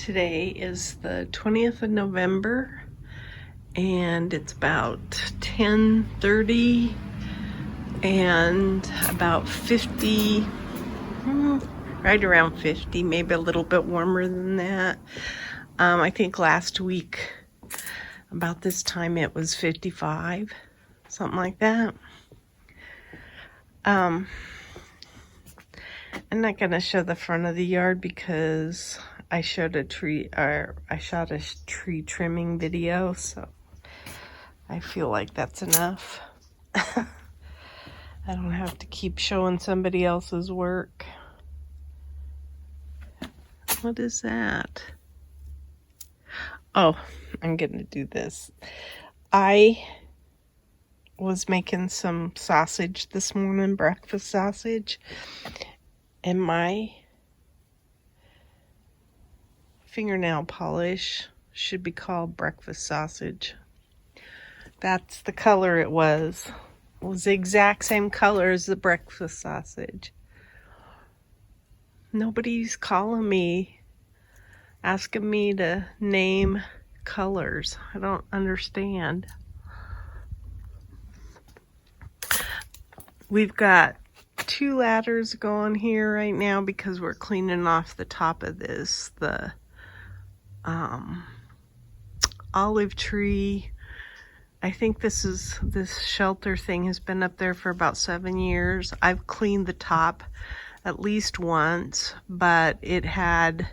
Today is the 20th of November and it's about 10:30 and about 50, right around 50, maybe a little bit warmer than that. I think last week about this time it was 55, something like that. I'm not gonna show the front of the yard because I shot a tree trimming video, so I feel like that's enough. I don't have to keep showing somebody else's work. What is that? Oh, I'm gonna do this. I was making some sausage this morning, breakfast sausage, and my fingernail polish should be called breakfast sausage. That's the color it was. It was the exact same color as the breakfast sausage. Nobody's calling me, asking me to name colors. I don't understand. We've got 2 ladders going here right now because we're cleaning off the top of this. The olive tree. I think this shelter thing has been up there for about 7 years. I've cleaned the top at least once, but it had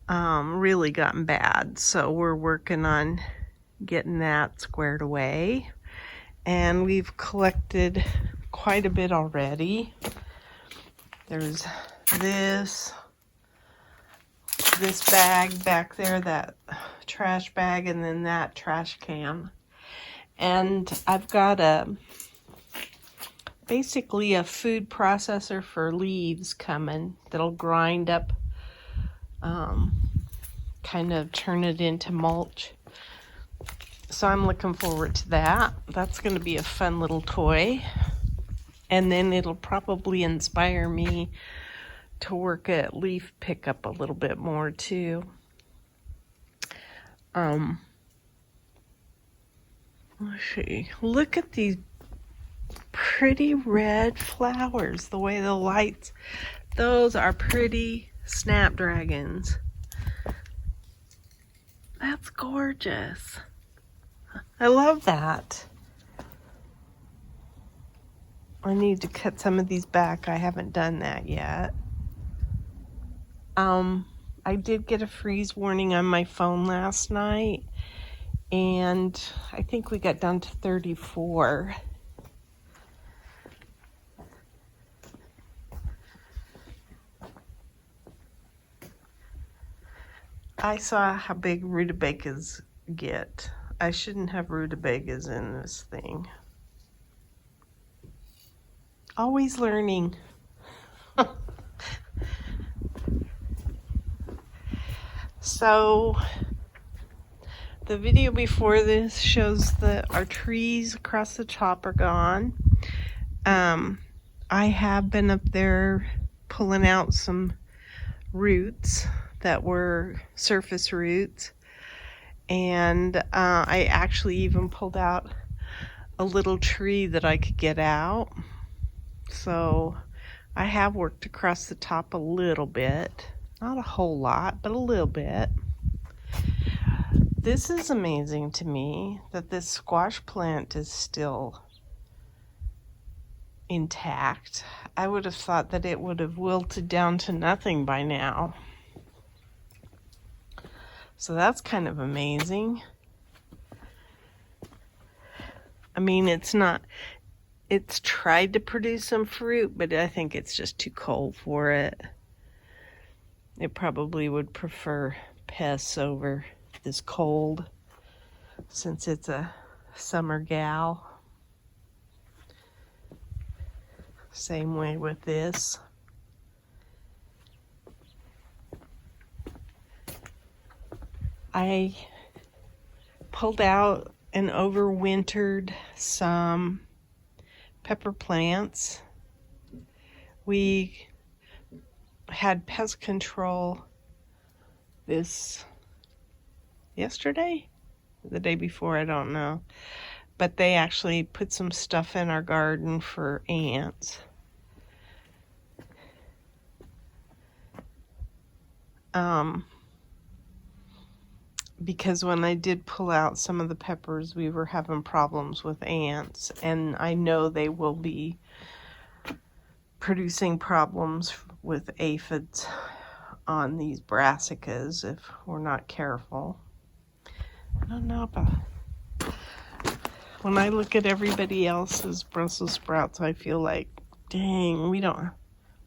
really gotten bad. So we're working on getting that squared away. And we've collected quite a bit already. There's this bag back there, that trash bag, and then that trash can. And I've got basically a food processor for leaves coming that'll grind up, kind of turn it into mulch. So I'm looking forward to that. That's going to be a fun little toy. And then it'll probably inspire me to work at leaf pickup a little bit more too. Let's see. Look at these pretty red flowers. The way the lights, those are pretty snapdragons. That's gorgeous. I love that. I need to cut some of these back. I haven't done that yet. I did get a freeze warning on my phone last night, and I think we got down to 34. I saw how big rutabagas get. I shouldn't have rutabagas in this thing. Always learning. So the video before this shows that our trees across the top are gone. I have been up there pulling out some roots that were surface roots, and I actually even pulled out a little tree that I could get out. So I have worked across the top a little bit. Not a whole lot, but a little bit. This is amazing to me that this squash plant is still intact. I would have thought that it would have wilted down to nothing by now. So that's kind of amazing. I mean, it's tried to produce some fruit, but I think it's just too cold for it. It probably would prefer pests over this cold, since it's a summer gal. Same way with this. I pulled out and overwintered some pepper plants. We had pest control this yesterday, the day before, I don't know. But they actually put some stuff in our garden for ants. Because when I did pull out some of the peppers, we were having problems with ants, and I know they will be producing problems with aphids on these brassicas if we're not careful. I don't know about... When I look at everybody else's Brussels sprouts, I feel like, dang, we don't...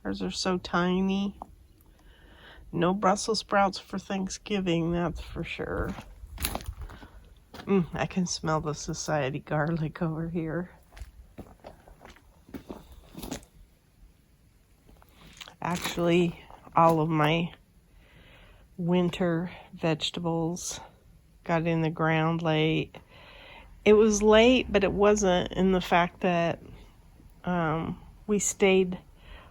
Ours are so tiny. No Brussels sprouts for Thanksgiving, that's for sure. I can smell the society garlic over here. Actually, all of my winter vegetables got in the ground late. It was late, but it wasn't in the fact that we stayed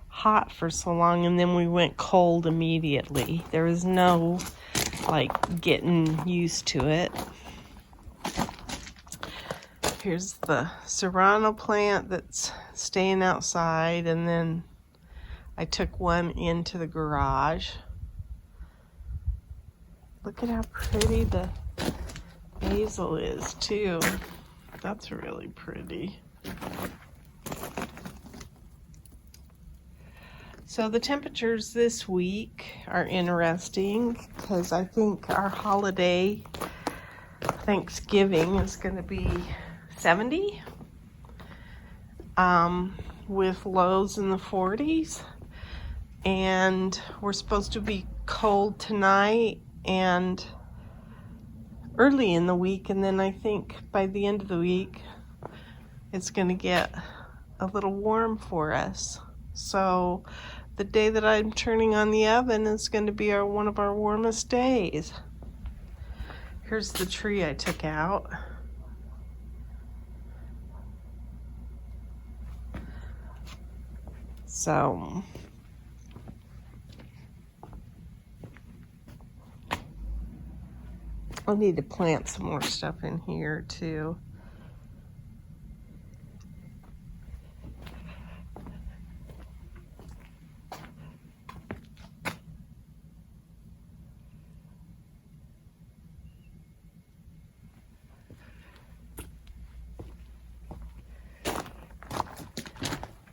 hot for so long and then we went cold immediately. There was no like getting used to it. Here's the serrano plant that's staying outside, and then I took one into the garage. Look at how pretty the basil is too. That's really pretty. So the temperatures this week are interesting because I think our holiday Thanksgiving is going to be 70 with lows in the 40s, and we're supposed to be cold tonight and early in the week, and then I think by the end of the week it's going to get a little warm for us. So the day that I'm turning on the oven is going to be one of our warmest days. Here's the tree I took out. So I'll need to plant some more stuff in here too.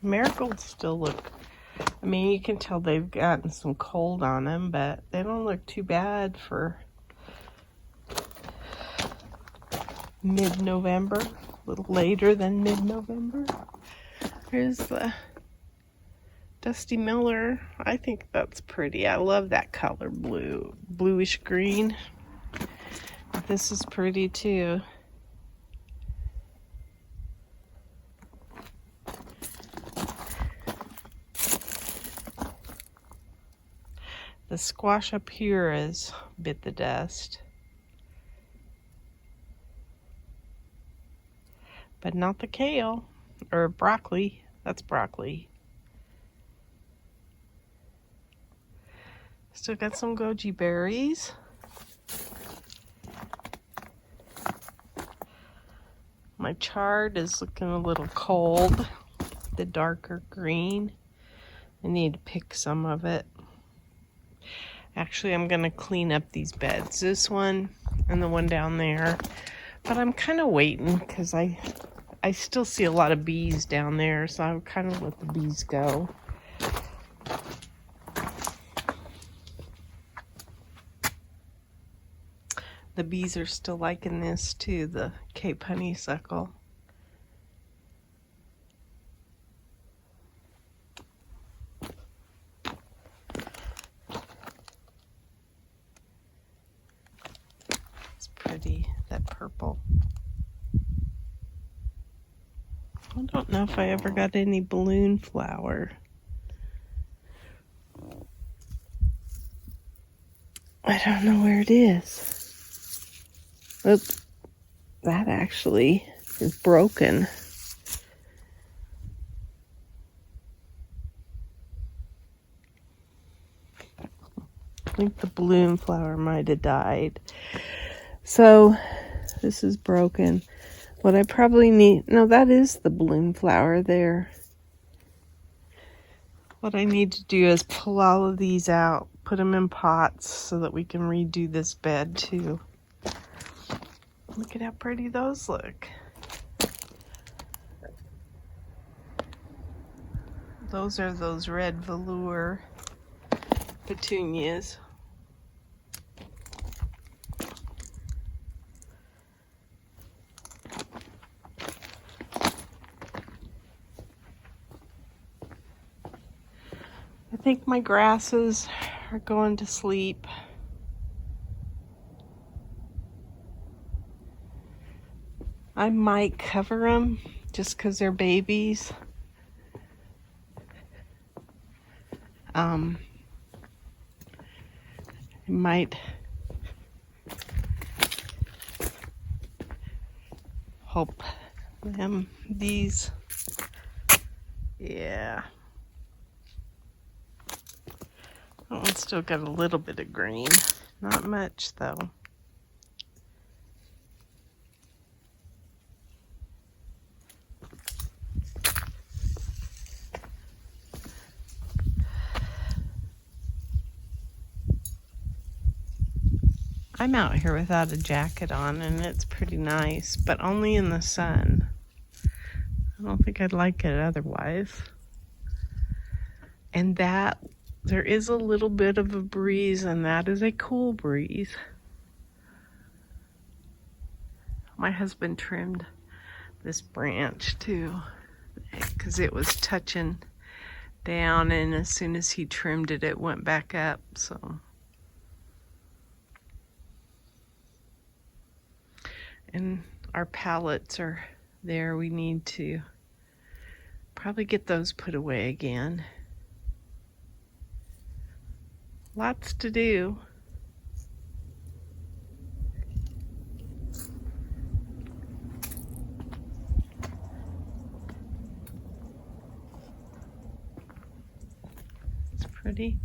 Marigolds still look, I mean, you can tell they've gotten some cold on them, but they don't look too bad for mid-November, a little later than mid-November. Here's the Dusty Miller. I think that's pretty. I love that color, blue, bluish green. This is pretty too. The squash up here has bit the dust. But not the kale, or broccoli. That's broccoli. Still got some goji berries. My chard is looking a little cold, the darker green. I need to pick some of it. Actually, I'm going to clean up these beds, this one and the one down there. But I'm kind of waiting because I still see a lot of bees down there, so I'll kind of let the bees go. The bees are still liking this too, the Cape honeysuckle. It's pretty, that purple. I don't know if I ever got any balloon flower. I don't know where it is. Oops, that actually is broken. think the bloom flower might have died. So this is broken. What I probably need, no, that is the bloom flower there. What I need to do is pull all of these out, put them in pots so that we can redo this bed too. Look at how pretty those look. Those are those red velour petunias. I think my grasses are going to sleep. I might cover them just because they're babies. I might hope them these. Yeah. That one's still got a little bit of green. Not much though. I'm out here without a jacket on and it's pretty nice, but only in the sun. I don't think I'd like it otherwise. And that, there is a little bit of a breeze, and that is a cool breeze. My husband trimmed this branch too, because it was touching down, and as soon as he trimmed it, it went back up, so. And our pallets are there. We need to probably get those put away again. Lots to do. It's pretty.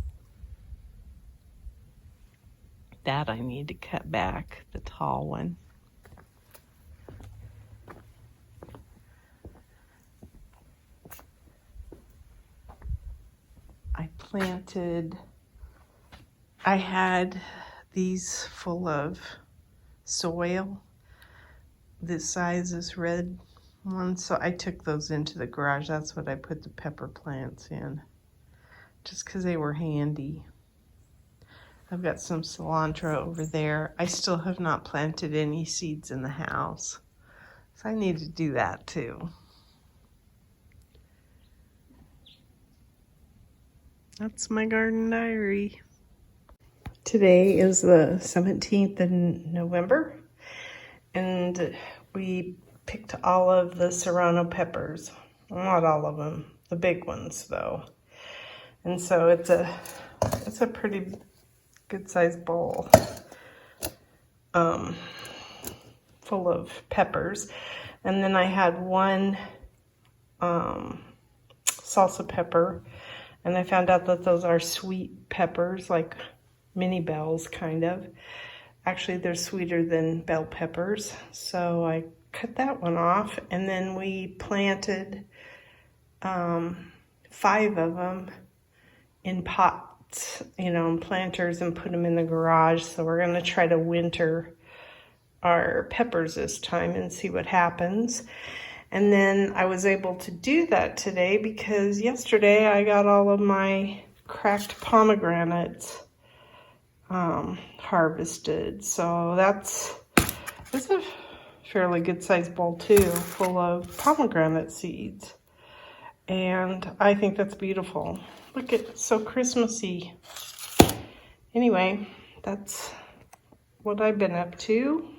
That I need to cut back, the tall one. I had these full of soil. This size is red ones, so I took those into the garage. That's what I put the pepper plants in, just because they were handy. I've got some cilantro over there. I still have not planted any seeds in the house, so I need to do that too. That's my garden diary. Today is the 17th of November, and we picked all of the serrano peppers. Not all of them, the big ones though. And so it's a pretty good sized bowl full of peppers. And then I had one salsa pepper, and I found out that those are sweet peppers, like mini bells kind of. Actually, they're sweeter than bell peppers. So I cut that one off, and then we planted 5 of them in pots, you know, in planters, and put them in the garage. So we're gonna try to winter our peppers this time and see what happens. And then I was able to do that today because yesterday I got all of my cracked pomegranates harvested. So that's a fairly good sized bowl too, full of pomegranate seeds. And I think that's beautiful. Look, it's so Christmassy. Anyway, that's what I've been up to.